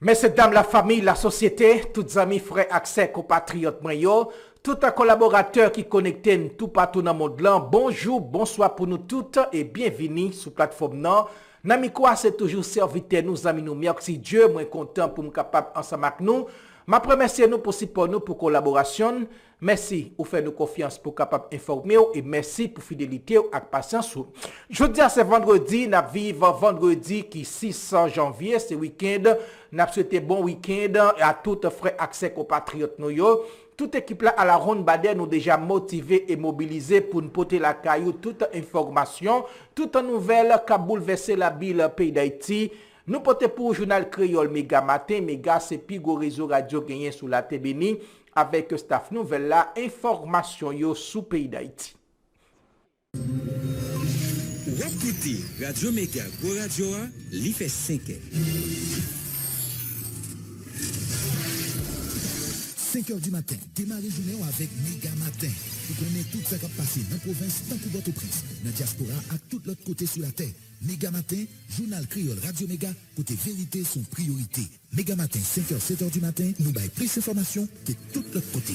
Messieurs, dames, la famille, la société, toutes amis, frères, accès, compatriotes, tout un collaborateur qui connecté tout partout dans le monde là. Bonjour, bonsoir pour nous toutes et bienvenue sur la plateforme non. Nami quoi, c'est toujours serviteur nous amis nous. Merci Dieu, moi content pour me capable ensemble avec nous. Ma remercie nous pour support nous pour collaboration. Merci pour faire nous confiance pour capable informer et merci pour fidélité et patience. Je dis à ce vendredi, nous vivons vendredi qui 6 janvier, c'est week-end. Nous souhaitons bon week-end à tous frères accès compatriotes nous yo. Toute équipe là à la ronde Baden nous déjà motivés et mobilisés pour nous porter la caillou toute information, toute nouvelle qui a bouleversé la ville pays d'Haïti. Nous portons pour le journal créole Méga Matin, Méga c'est Pigo réseau radio gagné sous la Tébéni avec staff nouvelle là information yo sous pays d'Haïti. Écoutez Radio Méga Go Radio li fait 5 ans. 5h du matin, démarrez journée avec Méga Matin. Vous connaissez tout ce qui a passé dans la province, tant que Port-au-Prince, dans la diaspora, à tout l'autre côté sur la terre. Méga Matin, journal créole Radio Méga, côté vérité, son priorité. Méga Matin, 5h, 7h du matin, nous baillons plus d'informations que tout l'autre côté.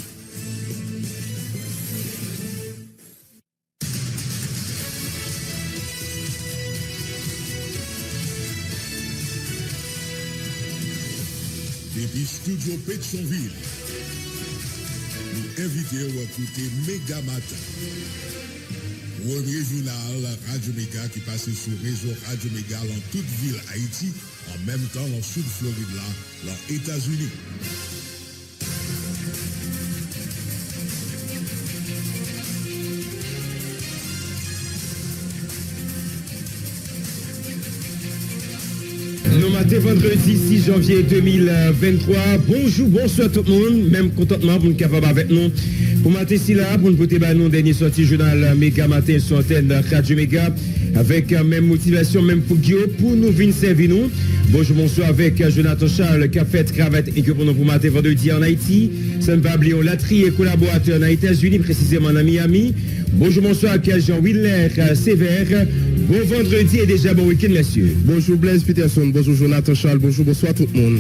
Depuis Studio Pétionville, nous invitons à écouter Méga Matin. Premier journal Radio Méga qui passe sur le réseau Radio Méga dans toute ville Haïti, en même temps dans le sud Floride, là, dans les États-Unis. Nous matin vendredi 6 janvier 2023. Bonjour, bonsoir tout le monde. Même contentement pour nous capable avec nous. Pour matin si là, pour nous porter nous dernier sorti journal Méga Matin sur antenne Radio Méga. Avec même motivation, même pour Guillaume, pour nous venir servir nous. Bonjour, bonsoir avec Jonathan Charles, qui a fait cravate et que pour nous pour matin vendredi en Haïti. Ça ne va oublier Latry et collaborateur dans les États-Unis, précisément à Miami. Bonjour, bonsoir avec Jean-Willer Sévère. Bon vendredi et déjà bon week-end, messieurs. Bonjour Blaise Peterson, bonjour Jonathan Charles, bonsoir tout le monde.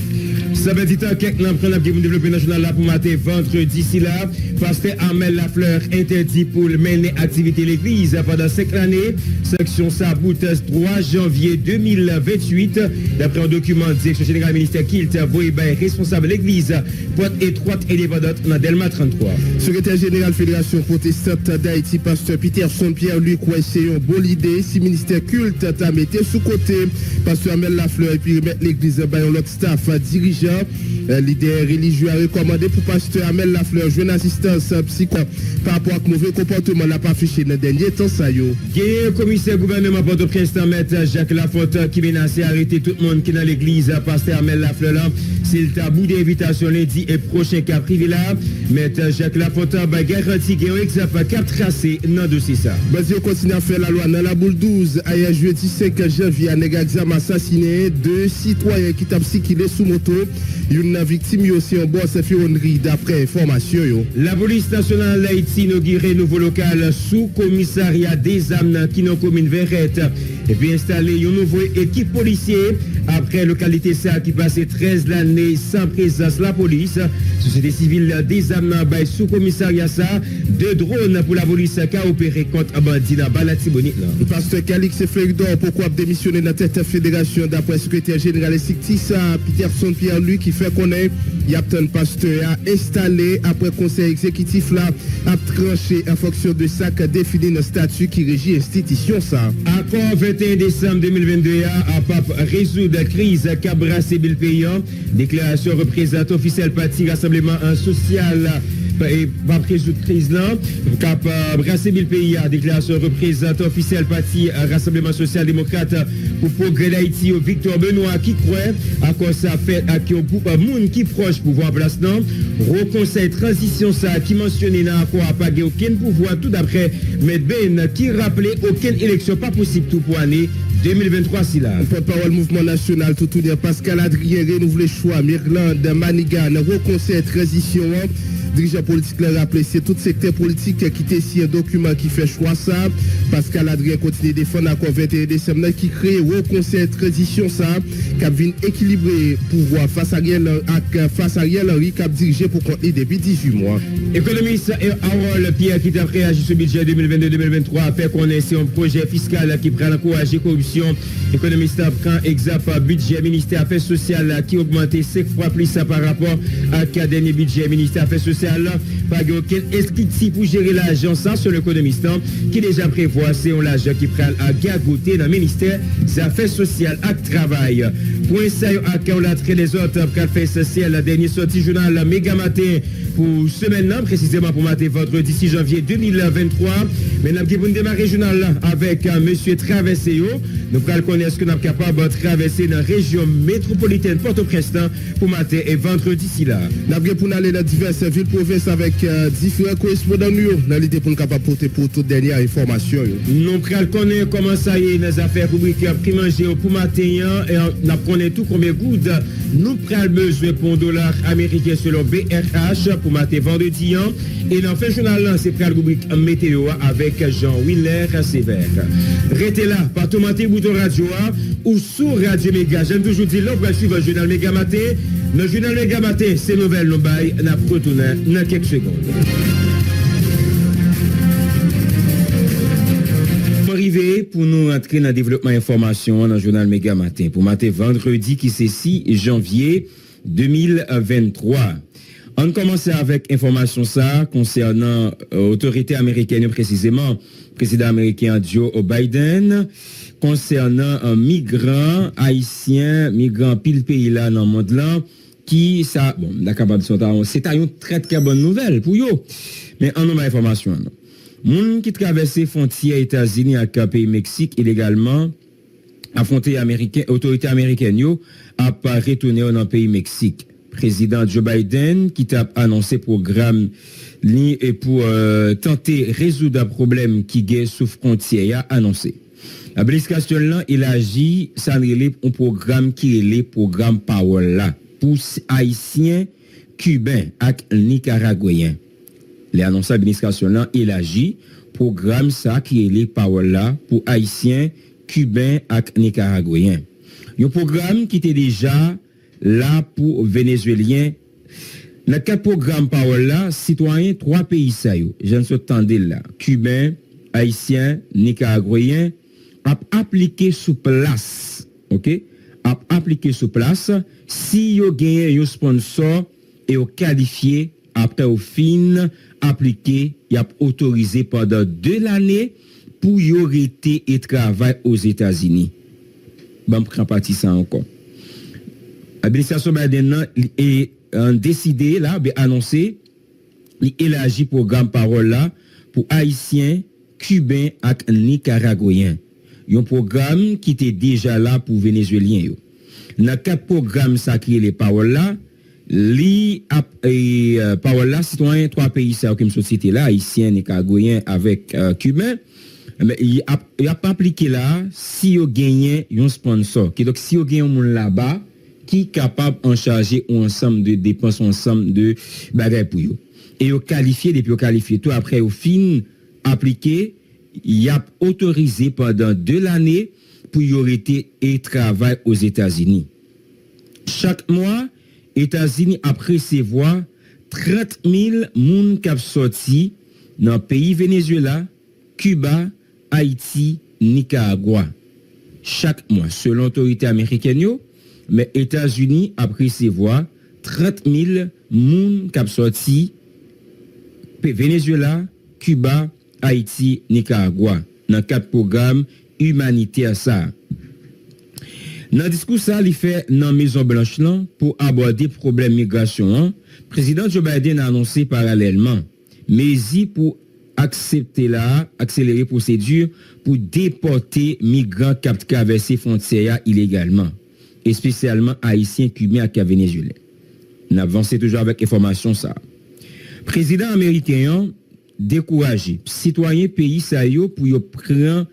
Ça va dire que nous avons développé le journal là pour matin vendredi ici là. Pasteur Armel Lafleur interdit pour mener activité l'église pendant 5 années. Section Sabout 3 janvier 2028. D'après un document direction générale ministère Kilt, Voybaye responsable de l'église, porte étroite et indépendante dans Delma 33. Secrétaire général Fédération protestante d'Haïti, pasteur Peterson Pierre-Luc, c'est une bonne idée. Si ministère culte t'a mis sous côté, pasteur Armel Lafleur et puis remettre l'église par l'autre staff dirigeant. Leader religieux a recommandé pour pasteur Armel Lafleur jouer une assistance psycho par rapport à mauvais comportement n'a pas affiché dans le dernier temps ça yo. Le commissaire gouvernement Port-au-Prince maître Jacques Lafontaine qui menace arrêter tout le monde qui est dans l'église pasteur Armel Lafleur là, c'est le tabou d'invitation lundi et prochain cas privé là. Maître Jacques Lafontaine va garantir qu'il y a un exemple cap tracé dans le dossier ça. Basile continue à faire la loi dans la boule 12 hier jeudi 5 janvier un examen assassiné 2 citoyens qui tapent circuler sous moto. Une victime aussi en bosse fironnerie d'après information. La police nationale d'Haïti inauguré nouveau local sous commissariat des âmes qui n'ont commune Verrette et puis installé une nouvelle équipe policière après localité ça qui passait 13 l'année sans présence la police. Société civile des âmes sous commissariat ça 2 drones pour la police qui a opéré contre bandit dans Balatibonite. Le pasteur Calix Fleridor pourquoi démissionner de la tête de la fédération d'après secrétaire général Esictis Peterson Pierre-Luc qui fait connaître il y a un pasteur à installer après conseil exécutif là à trancher en fonction de ça qu'a défini le statut qui régit l'institution ça. Accord 21 décembre 2022 à Pape résoudre la crise qu'a brassé le pays. Déclaration représente officielle parti rassemblement social et va résoudre crise là cap brasser le pays a déclaration représente officielle parti rassemblement social démocrate pour progrès d'Haïti au Victor Benoît qui croit à quoi ça fait à qui un monde qui proche pouvoir place non au conseil transition ça qui mentionné dans quoi pas aucun pouvoir tout d'après mais Ben qui rappelait aucune élection pas possible tout pour année 2023 si là. Porte-parole mouvement national tout Pascal Adrien renouvelé choix Mirland Manigan au conseil transition Dirigeant politique l'a rappelé, c'est tout secteur politique qui était si un document qui fait choix ça. Pascal Adrien continue de défendre l'accord 21 décembre qui crée au conseil de transition ça, qui vient équilibrer pouvoir face à Ariel Henry qui a dirigé pour compter depuis 18 mois. Économiste Harold Pierre qui a réagi sur le budget 2022-2023 a fait connaître un projet fiscal qui prend encourager corruption. Économiste prend exemple budget ministère Affaires sociales qui a augmenté 5 fois plus par rapport à le dernier budget ministère Affaires sociales. Pas aucun inscrit pour gérer l'argent ça sur l'économiste qui déjà prévoit c'est un l'argent qui prend à gagoter dans le ministère des Affaires sociales et travail. Pour ça on a traité les autres pour faire essentiel la dernière sortie journal Méga Matin pour semaine là précisément pour matin vendredi 6 janvier 2023. Maintenant qui pour démarrer journal avec monsieur Traverseo. Nous allons connaître ce que nous sommes capables de traverser dans la région métropolitaine Port-au-Prince pour matin et vendredi d'ici là. Nous avons pour aller dans diverses villes provinces avec différents correspondants dans l'idée pour nous capables de porter pour toute dernière information. Nous allons connaître comment ça y est dans les affaires publiques qui mangent pour matin et nous connaissons tout combien de gouttes nous avons besoin pour $1 américain selon BRH pour matin vendredi. Et dans le journal, c'est pour la rubrique météo avec Jean-Willer Sévère. Restez là, partout matin, bouton radio ou sur Radio Méga. J'aime toujours dire, là, on va suivre le journal Méga Matin. Le journal Méga Matin, c'est nouvelles, nous bail, nous retournons dans quelques secondes. Arrivé pour nous entrer dans le développement information dans le journal Méga Matin. Pour matin vendredi qui c'est 6 janvier 2023. On commence avec information ça concernant autorité américaine précisément, président américain Joe Biden, concernant un migrant haïtien, migrant pile pays là dans le monde là, qui ça, bon, d'accord, c'est une très très bonne nouvelle pour eux. Mais on a information. Moun qui traverse frontière États-Unis avec le pays Mexique illégalement, affronté autorité américaine yo, a pas retourné dans le pays Mexique. Président Joe Biden qui t'a annoncé programme et pour tenter résoudre un problème qui est sous frontière a annoncé. La Bliscation là, il agit ça un programme qui est le programme Power là pour haïtiens, cubains et nicaraguayens. Les annoncé la Bliscation là, il agit programme ça qui est le Power là pour haïtiens, cubains et nicaraguayens. Un programme qui était déjà là pour Vénézuéliens. Dans quatre programmes Power là, citoyens 3 pays ça yo. Je ne sais là. Cubains, haïtiens, nicaraguayens a appliqué sous place. OK? A appliqué sous place si yo gagné un sponsor et yo qualifié après au fin appliqué, y a autorisé pendant 2 l'année pour y rester et travailler aux États-Unis. Bon, prend partie ça encore. L'administration Biden est décidé là, annoncer, l'élargi programme Parole là pour Haïtiens, Cubains et Nicaraguayens. Un programme qui était déjà là pour Vénézuéliens. Dans 4 programmes sacrés les Paroles là, Paroles là, citoyens 3 pays ça comme société là, Haïtiens, Nicaraguayens avec Cubains. Mais il a pas appliqué là si vous gagnez un sponsor. Donc si vous gagnez un monde là-bas qui est capable en charger un ensemble de dépenses, un ensemble de bagages pour vous. Et vous qualifiez, depuis vous qualifiez tout après au fin appliqué, il a autorisé pendant 2 l'année pour y arrêter et travailler aux États-Unis. Chaque mois, États-Unis a recevoir 30 000 moun qui sorti dans le pays Venezuela, Cuba, Haïti, Nicaragua. Chaque mois, selon l'autorité américaine, mais États-Unis a recevoir 30 000 moun qui sorti Venezuela, Cuba, Haïti, Nicaragua dans 4 programmes humanitaires ça. Dans le discours ça, il fait dans la Maison Blanche là pour aborder problème migration. Président Joe Biden a annoncé parallèlement mais pour accélérer procédure pour déporter migrants qui traversent frontières illégalement, et spécialement haïtiens, cubains et vénézuéliens. On avance toujours avec information ça. Président américain découragé citoyens pays ça yo pour yo prendre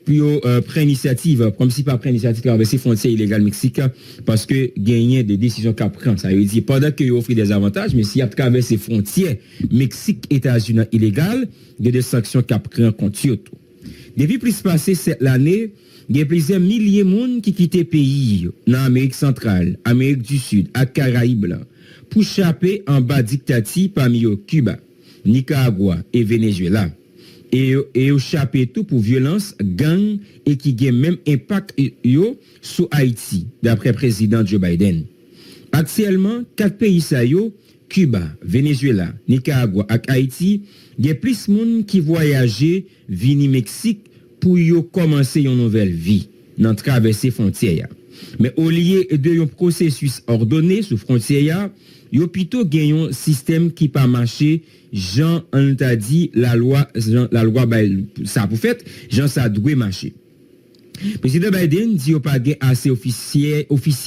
puis prend initiative, comme si pas prend initiative traverser frontières illégales Mexique, parce que gagner des décisions qu'a prend. Ça veut dire, pendant qu'il offre des avantages, mais s'il y a traversé frontières Mexique, États-Unis illégales, il y a des sanctions qu'a prend contre eux. Depuis plus passé l'année, il y a plusieurs milliers de monde qui quittent le pays dans l'Amérique centrale, Amérique du Sud, à Caraïbes, pour échapper en bas dictature parmi eux Cuba, Nicaragua et Venezuela. Et échapper tout pour violence, gang et qui a même impact sur Haïti, d'après le président Joe Biden. Actuellement, 4 pays ça Cuba, Venezuela, Nicaragua et Haïti, il y a plus de monde qui voyageait vini Mexique pour commencer une nouvelle vie dans traverser frontières. Mais au lieu de un processus ordonné sous frontières, yo plutôt gagne un système qui pas marché, Jean on t'a dit la loi ça pour fait, Jean ça doit marcher. Président Biden dit pas assez officier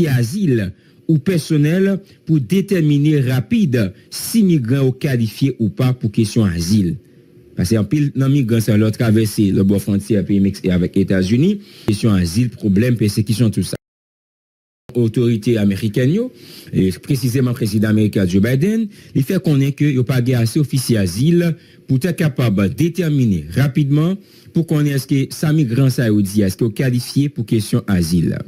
asile ou personnel pour déterminer rapide si migrants sont qualifiés ou pas pour question asile. Parce qu'en pile, dans migrants, ça leur traverser le bord frontière pays Mexique avec les États-Unis, question asile, problème, persécution, tout ça. Autorité américaine, et précisément président américain Joe Biden, il fait connaître que il n'y a pas assez officier asile pour être capable de déterminer rapidement pour qu'on est-ce que ça migrant ça dit est-ce qu'il est qualifié pour question asile.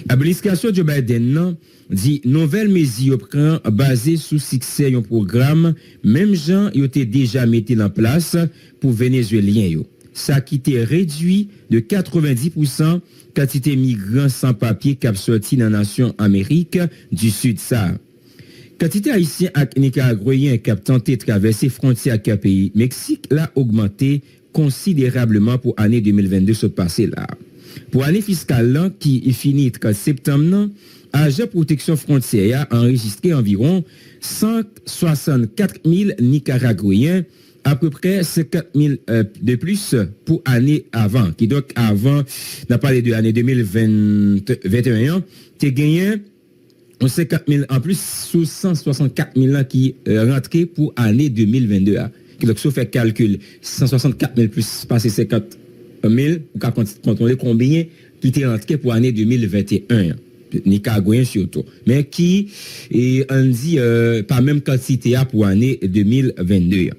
L'administration Joe Biden dit nouvelle mesure prend basée sur succès un programme même gens yo été déjà mis en place pour vénézuéliens yo. Ça qui était réduit de 90% quantité migrants sans papier qui sorti dans la nation Amérique du Sud ça. Quantité haïtiens et nicaraguayens qui tenté de traverser frontière avec pays Mexique l'a augmenté considérablement pour année 2022 ce passé là. Pour année fiscale là, qui est finie en septembre, Agent Protection Frontière a enregistré environ 164 000 Nicaraguayens, à peu près 50 000 de plus pour année avant. Qui donc avant, on a parlé de l'année 2021, tu as gagné 50 000 en plus sous 164 000 qui rentraient pour année 2022. Donc, si on fait calcul, 164 000 plus passer 50 000, ou quand on est combien qui était rentré pour l'année 2021. Nicaraguayens surtout. Mais qui, on dit, pas même quantité pour l'année 2022.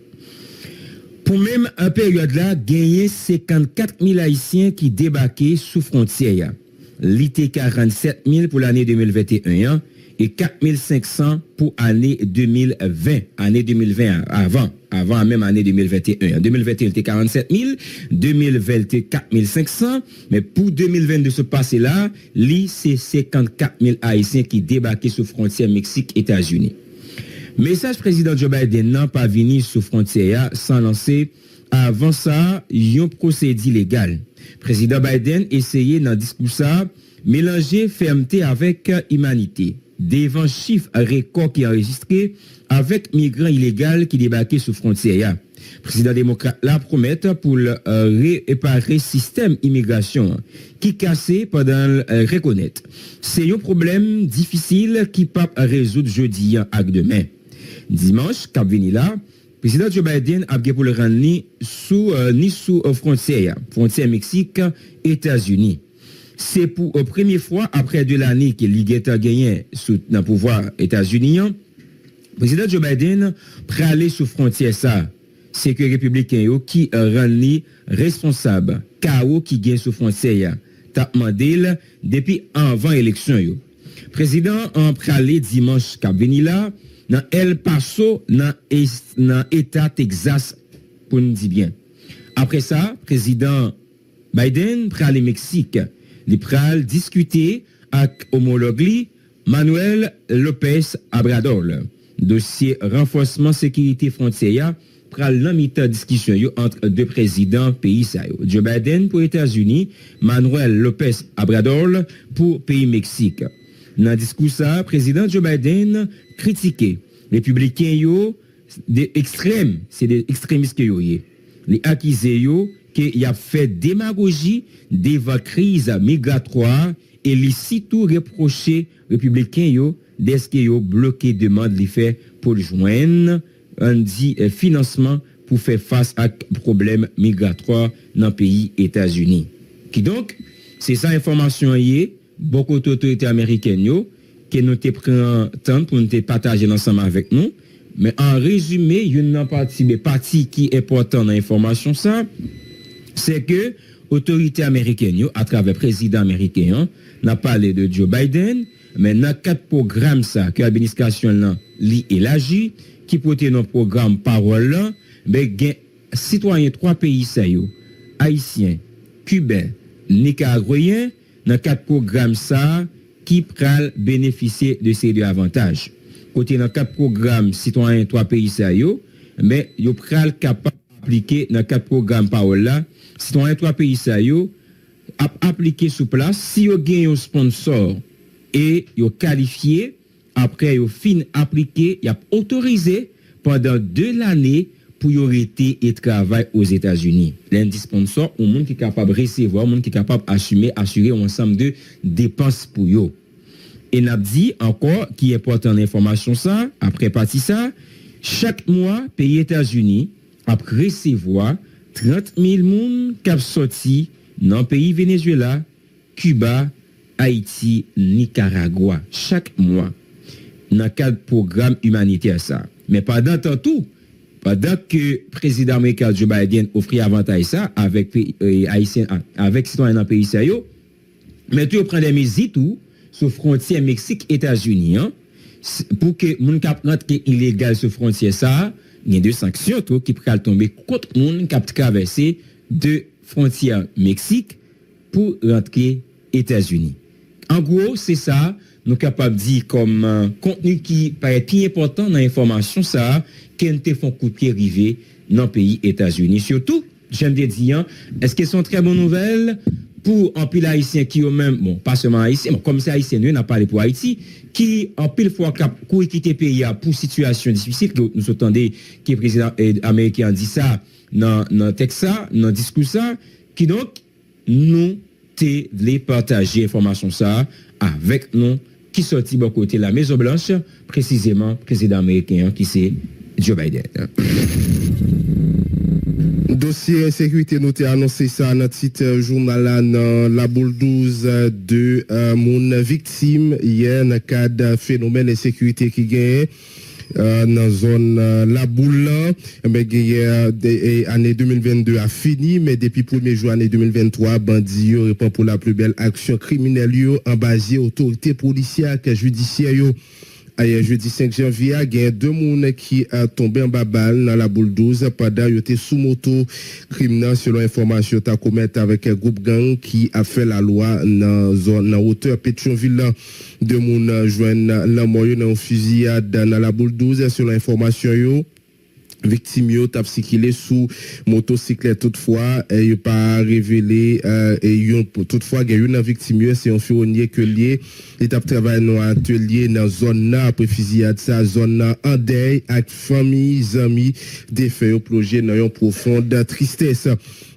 Pour même en période là, gagné 54 000 Haïtiens qui débarquaient sous frontière. L'IT 47 000 pour l'année 2021 et 4 500 pour l'année 2020. Année 2020, avant même année 2021. En 2021, c'était 47 000, 2020, c'était 4 500, mais pour 2022, ce passé-là, c'est 54 000 Haïtiens qui débarquaient sous frontière Mexique-États-Unis. Message président Joe Biden n'a pas venu sous frontière sans lancer avant ça un procédé légal. Président Biden essayait dans le discours ça mélanger fermeté avec humanité. Devant chiffre record qui est enregistré avec migrants illégaux qui débarquaient sous frontière. Président démocrate là promet pour réparer système immigration qui cassé pendant reconnaître. C'est un problème difficile qui peut résoudre jeudi à demain. Dimanche, cap veni là, président Joe Biden a pour le rendre ni sous frontière Mexique États-Unis. C'est pour la première fois après 2 années que l'IGETA a gagné sous le pouvoir États-Unis. Président Joe Biden pralé sous frontière ça. C'est que républicain qui rend responsable chaos qui gagne sous frontière. T'a demandé depuis avant élection yo. Président en pralé dimanche cap veni là dans El Paso dans état Texas pour nous dire bien. Après ça, président Biden pralé Mexique. Il pral discuter avec homologue Manuel López Obrador. Dossier renforcement sécurité frontière pral nan mi-temps discussion entre deux présidents pays ça. Joe Biden pour États-Unis, Manuel López Obrador pour pays Mexique. Dans discours ça, président Joe Biden critiqué républicains yo des extrêmes, c'est des extrémistes que yo yé. Les accusés yo qu'il a fait démagogie devant crise migratoire et les surtout reproché républicains yo d'est-ce que yo bloqué demande les fait pour joindre un dit financement pour faire face à problème migratoire dans le pays États-Unis. Qui donc, c'est ça information hier, beaucoup d'autorités américaines que nous te prenons temps pour nous te partager ensemble avec nous. Mais en résumé, une partie qui est importante dans l'information ça, c'est que autorités américaines, à travers le président américain, n'a parlé de Joe Biden, mais dans 4 programmes ça, que l'administration là, li élargi, qui portent nos programmes parole là, ben, citoyens 3 pays ça yo, haïtiens, cubains, nicaraguayens, dans 4 programmes ça, qui pral bénéficier de ces deux avantages. Côté dans 4 programmes citoyens 3 pays ça yo, mais yo pral capable d'appliquer dans 4 programmes parole là, citoyens 3 pays ça yo, appliquer sous place, si yo gagne un sponsor et yo qualifié, après yo fin appliqué, y a autorisé pendant 2 années pour y arrêter et travailler aux États-Unis. L'indispensable au monde qui est capable de recevoir, au monde qui est capable d'assumer, assurer un ensemble de dépenses pour eux. Et n'a dit encore, qui est important l'information ça, après partie ça, chaque mois, pays États-Unis a recevoir 30 000 personnes qui ont sorti dans le pays Venezuela, Cuba, Haïti, Nicaragua, chaque mois, dans le cadre du programme humanitaire ça. Mais pendant tout, pendant que le président américain Joe Biden offrit avantage ça avec haïtiens, avec citoyens dans le pays ça yo, mais tu prend des mesures tout sur frontière Mexique-États-Unis pour que moun k'ap rentre illégal sur frontière ça, il y a 2 sanctions tout qui pral tomber contre moun k'ap traverser de frontière Mexique pour rentrer États-Unis. En gros, c'est ça nous capable dire comme contenu qui paraît plus important dans l'information ça qu'un te font coup de pied arrivé dans le pays États-Unis. Surtout, j'aime dire, est-ce que sont très bonnes nouvelles pour un pile haïtien qui eux même, bon, pas seulement haïtien, mais comme c'est haïtien, nous n'a parlé pour Haïti, qui en pile fois pour quitter pays pour situation difficile, que nous entendons que le président américain dit ça dans texte ça, dans discours ça, qui donc nous te les partager information ça avec nous qui sorti bon côté la Maison Blanche, précisément président américain qui c'est Joe Biden. Dossier insécurité, nous t'ai annoncé ça dans le titre journal là, dans la boule 12 de mon victime hier dans le cadre phénomène insécurité qui gagne dans la zone la boule là, mais année 2022 a fini, mais depuis 1er juin année 2023, bandits répond pour la plus belle action criminelle en basé autorité policière et judiciaire. Hier, jeudi 5 janvier, il y a 2 personnes qui sont tombées en babal dans la boule 12 pendant qu'ils étaient sous moto criminel selon information qu'a commis avec un groupe gang qui a fait la loi dans hauteur Pétionville. 2 personnes joignent la mort dans une fusillade dans la boule 12 selon information. Victime yo t'a circulé sous motocyclette toutefois et pas révélé et toutefois il y a une victime c'est un ferronnier que lié il t'a travaillé dans atelier dans zone là après fusillade ça zone en deuil avec famille amis défait plongé dans une profonde tristesse.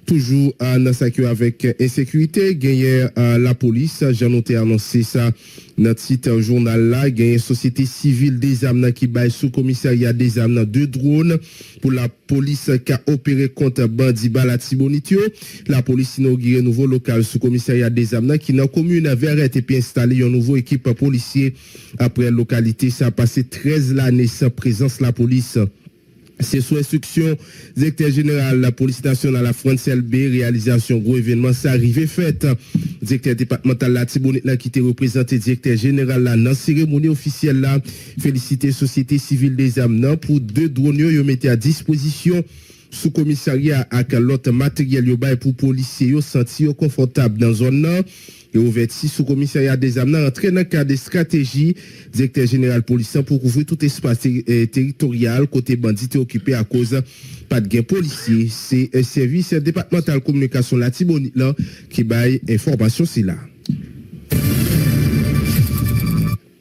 Toujours dans sa queue avec insécurité, gagné la police, j'ai noté annoncé ça dans le titre journal là, gagné société civile des armes qui baille sous commissariat des armes 2 drones pour la police qui a opéré contre bandit Balatibonitio. La police inauguré nouveau local sous commissariat des armes qui dans commune avait été puis installé une nouvelle équipe policier après localité ça a passé 13 l'année sans présence la police. C'est sous instruction directeur général de la police nationale à France LB, réalisation gros événement, ça arrivé fait. Directeur départemental la Tibonite là qui était représenté directeur général là dans cérémonie officielle là, féliciter société civile des armes pour 2 drones yo mettent à disposition sous commissariat avec l'autre matériel yo bay pour policiers yo sentir confortable dans zone là. Et ouvert sous commissariat des armes entré dans le cadre de stratégie directeur général police pour couvrir tout espace territorial côté bandit occupé à cause pas de gain policier. C'est un service départemental communication la Tibonite là qui baille information c'est là.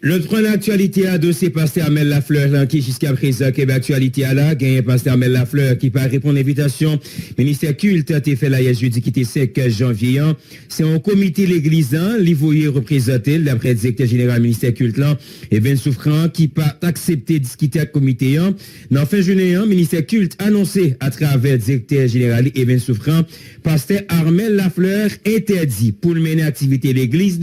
L'autre point d'actualité a dossier pasteur Amel Lafleur qui jusqu'à présent qui est actualité à la gagne pasteur Amel Lafleur qui part répondre à l'invitation ministère culte a été fait là hier jeudi qui était 5 janvier. C'est un comité l'église l'Ivoire représenté d'après le directeur général ministère culte là et Ben Souffrant qui pas accepté discuter avec comité dans fin journée ministère culte annoncé à travers le directeur général et Ben Souffrant pasteur Amel Lafleur interdit pour mener activité l'église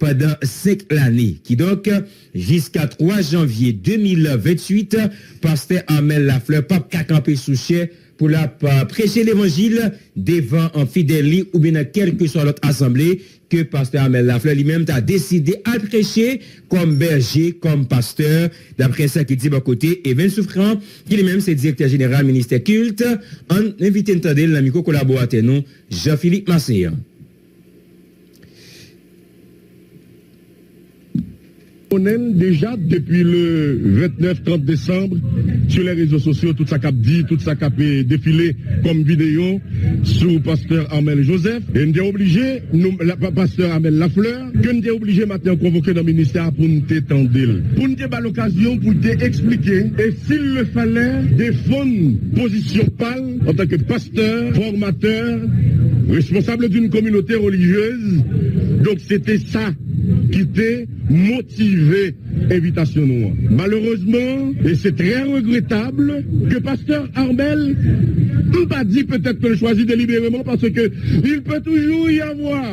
pendant 5 l'année qui donc jusqu'à 3 janvier 2028, pasteur Amel Lafleur, pape Kakampe Souchet, pour la prêcher l'évangile devant un fidèle ou bien quelle que soit l'autre assemblée que pasteur Amel Lafleur lui-même a décidé à prêcher comme berger, comme pasteur, d'après ça qui dit de côté, et Ben Souffrant, qui lui-même c'est directeur général ministère culte, en invité d'entendre l'amico collaborateur nous, Jean-Philippe Massé. On aime déjà depuis le 29-30 décembre sur les réseaux sociaux, tout ça cap dit, tout ça cap défilé comme vidéo sous pasteur Amel Joseph. Et nous sommes obligés, pasteur Amel Lafleur, que nous sommes obligés maintenant de convoquer dans le ministère pour nous t'étendre. Pour nous avoir l'occasion pour t'expliquer et s'il le fallait, défendre position pâle en tant que pasteur, formateur, responsable d'une communauté religieuse. Donc c'était ça qui était motivé invitation noire. Malheureusement, et c'est très regrettable, que pasteur Armel n'a pas dit peut-être que le choisit délibérément parce que il peut toujours y avoir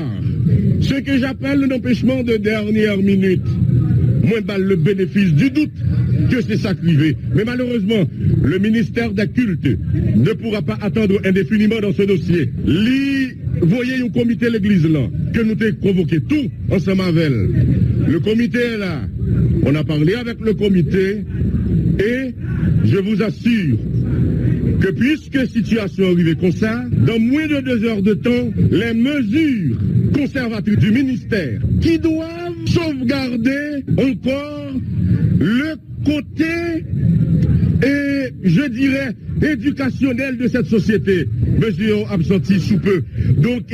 ce que j'appelle l'empêchement de dernière minute. Moins balle le bénéfice du doute que c'est sacrifié. Mais malheureusement, le ministère des cultes ne pourra pas attendre indéfiniment dans ce dossier. Voyez un comité l'église là, que nous t'ai convoqué tout ensemble avec. Le comité est là. On a parlé avec le comité et je vous assure que puisque situation arrivée comme ça, dans moins de 2 heures de temps, les mesures conservatrices du ministère qui doivent sauvegarder encore le côté, et je dirais, éducationnel de cette société. Mesures absenties sous peu. Donc,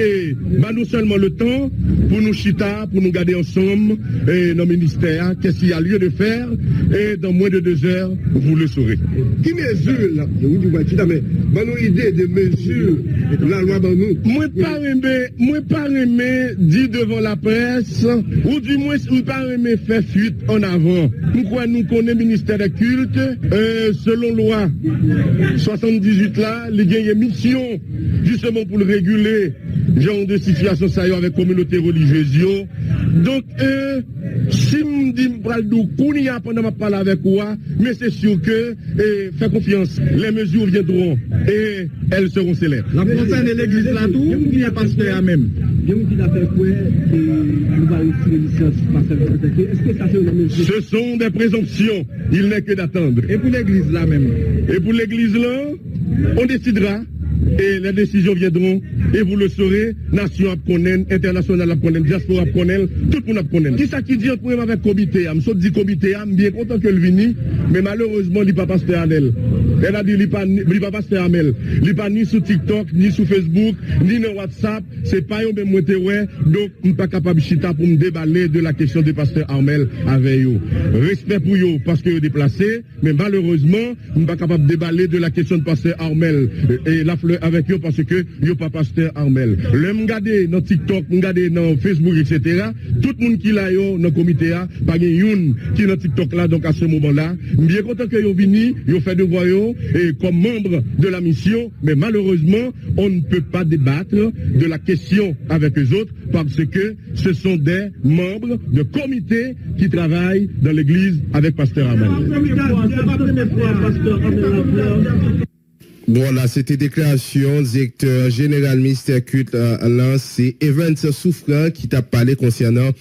non seulement le temps pour nous chita, pour nous garder ensemble, et dans le ministère, qu'est-ce qu'il y a lieu de faire, et dans moins de 2 heures, vous le saurez. Qui mesure, là, je vous dis, mais, bonne idée de mesure, la loi, nous. Moi, pas aimé dire devant la presse, ou du moins, moi, pas aimé faire fuite en avant. Pourquoi nous connaissons le ministère des cultes, selon loi 78 là, il y a une mission justement pour le réguler, genre de situation ça y est avec communauté religieuse. Donc, si me dit qu'on y a pendant ma parole avec moi, mais c'est sûr que, fais confiance, les mesures viendront et elles seront célèbres. La concerne l'église là tout, il n'y a pas pasteur même. Ce sont des présomptions, il n'est que d'attendre. Et pour l'église là même. Et pour l'église là, on décidera. Et les décisions viendront, et vous le saurez, nation à connaître, international à connaître, diaspora à connaître, tout le monde à connaître. Qui ça qui dit un problème avec le comité? Je dit comité, bien content que le vini, mais malheureusement, il n'est pas pasteur Amel. Elle a dit, il n'est pas pasteur Amel. Il n'est pas ni sur TikTok, ni sur Facebook, ni sur WhatsApp. C'est pas un même moitié, donc, je ne suis pas capable de chita pour me déballer de la question de pasteur Amel avec eux. Respect pour eux, parce que déplacé, mais malheureusement, je ne suis pas capable de déballer de la question de pasteur Amel et la fleur avec eux parce que yo pas pasteur Armel. Le m'gade dans TikTok, m'gade dans Facebook, etc. Tout le monde qui là yo dans le comité a, pas une qui dans TikTok là, donc à ce moment-là, bien content que yo vini, yo fait devoir yo et comme membre de la mission, mais malheureusement, on ne peut pas débattre de la question avec les autres parce que ce sont des membres de comité qui travaillent dans l'église avec pasteur Armel. Voilà, c'était déclaration directeur général ministère culte c'est Evans Souffrant qui t'a parlé concernant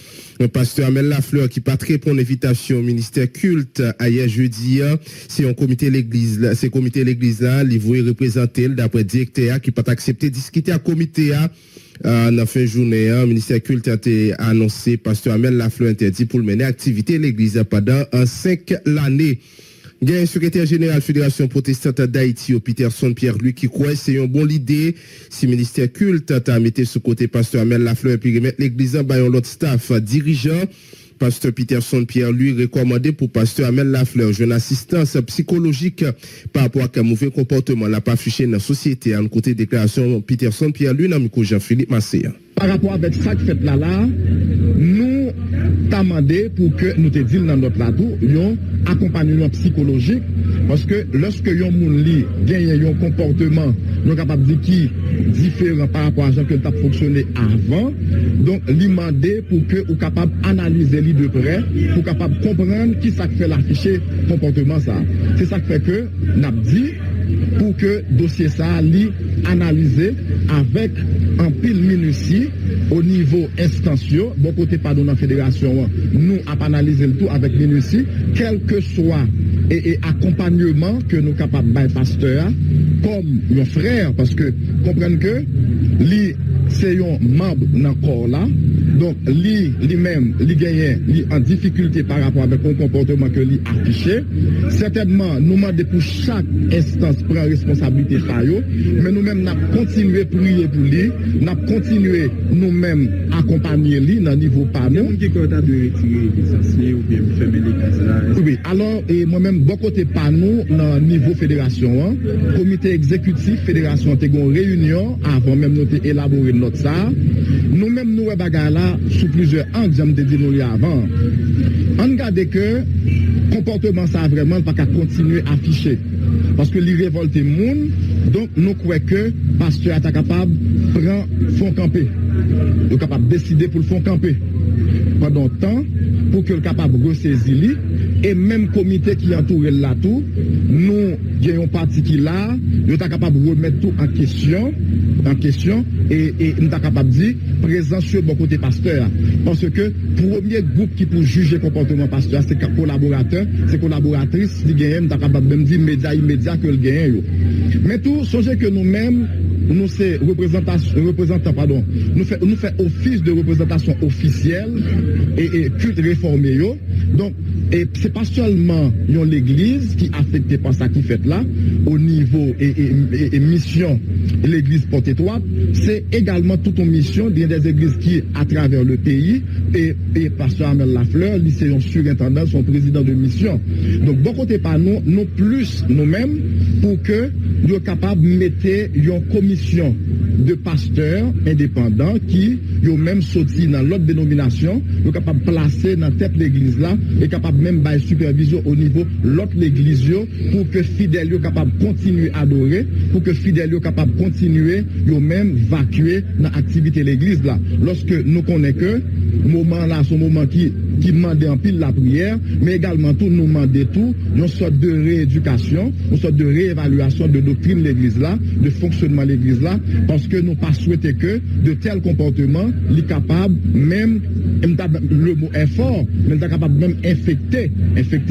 le pasteur Amel Lafleur qui pas répondre l'invitation au ministère culte hier jeudi. C'est un comité l'église là, c'est comité l'église là, il voulait représenter d'après directeur qui pas accepté discuter à comité en fin de journée, le ministère culte a été annoncé pasteur Amel Lafleur interdit pour mener activité l'église pendant 5 l'année. Il y a un secrétaire général Fédération protestante d'Haïti, Peterson Pierre-Louis, qui croit que c'est une bonne idée. Si le ministère culte a mis sous côté pasteur Amel Lafleur et puis remettre l'église en bas l'autre staff dirigeant Pasteur Peterson Pierre lui recommandé pour pasteur Amel Lafleur jeune assistance psychologique par rapport à un mauvais comportement la pas affiché dans la société en côté déclaration Peterson Pierre lui dans micro Jean-Philippe Massé. Par rapport avec ça qui fait là, nous t'as demandé pour que nous te disions dans notre plateau un accompagnement psychologique parce que lorsque yon moun li gagne un comportement nous capable de dire qui différent par rapport à ce que tu as fonctionné avant donc lui demander pour que ou capable analyser lui de près pour capable comprendre qui ça fait l'afficher comportement ça c'est ça qui fait que n'a dit pour que dossier ça li analysé avec un pile minutie au niveau instancieux bon côté pardon dans la fédération nous a analysé le tout avec minutie quel que soit et accompagnement que nous capables de pasteur comme nos frères parce que comprendre que lui c'est un membre dans corps là donc lui-même lui gagne lui en difficulté par rapport avec un comportement que lui affiché certainement nous demander pour chaque instance prendre responsabilité par eux mais nous-mêmes n'a continuer prier pour lui n'a continuer nous-mêmes accompagner lui dans niveau par nous qui content de retirer licencié ou bien fermer l'église là oui alors et moi-même bon côté par nous dans niveau fédération comité exécutif fédération te gon réunion avant même nous élaborer notre ça nous-mêmes nous bagarre là sous plusieurs angles j'aime te dire nous avant on regarde que comportement ça vraiment pas qu'à continuer à afficher parce que les révoltés moun donc nous croyons que pasteur est capable prend fond camper est capable décider pour le fond camper pendant temps pour que le capable ressaisir lui et même comité qui entoure là tout nous avons parti qui là nous est capable de remettre tout en question et nous sommes capables de dire présent sur bon côté pasteur parce que premier groupe qui pour juger comportement pasteur c'est collaborateur c'est collaboratrice qui gagne nous sommes capables même dire média immédiat que le gagne mais tout songez que nous-mêmes nous c'est représentant pardon nous fait office de représentation officielle et culte réformé donc et c'est pas seulement l'église qui affectée par ça qui fait là au niveau et mission l'église Porte-Étoile c'est également toute une mission des églises qui à travers le pays et pasteur Amel Lafleur lui c'est un surintendant son président de mission donc bon côté par nous plus nous-mêmes pour que nous capables de mettre une commission de pasteurs indépendants qui ont même sorti dans l'autre dénomination, nous capables de placer dans tête l'église là et capable même de supervision au niveau l'autre l'église pour que fidèles soient capables de continuer à adorer, pour que fidèles soient capables de continuer yo même vacuer dans l'activité l'église là. Lorsque nous connaissons que moment là ce moment qui demande en pile la prière, mais également tout nous demande tout, une sorte de rééducation, une sorte de réévaluation de doctrine de l'église là, de fonctionnement de l'église là, parce que nous pas souhaiter que de tels comportements, les capables même, le mot est fort, mais ils capable même infecter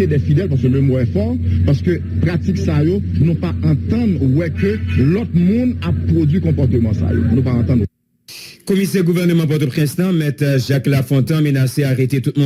des fidèles, parce que le mot est fort, parce que pratique ça yo, nous pas entendre ouais que l'autre monde a produit comportement ça yo, nous pas entendre. Commissaire gouvernement Port-au-Prince, M. Jacques Lafontaine menacé à arrêter tout le monde.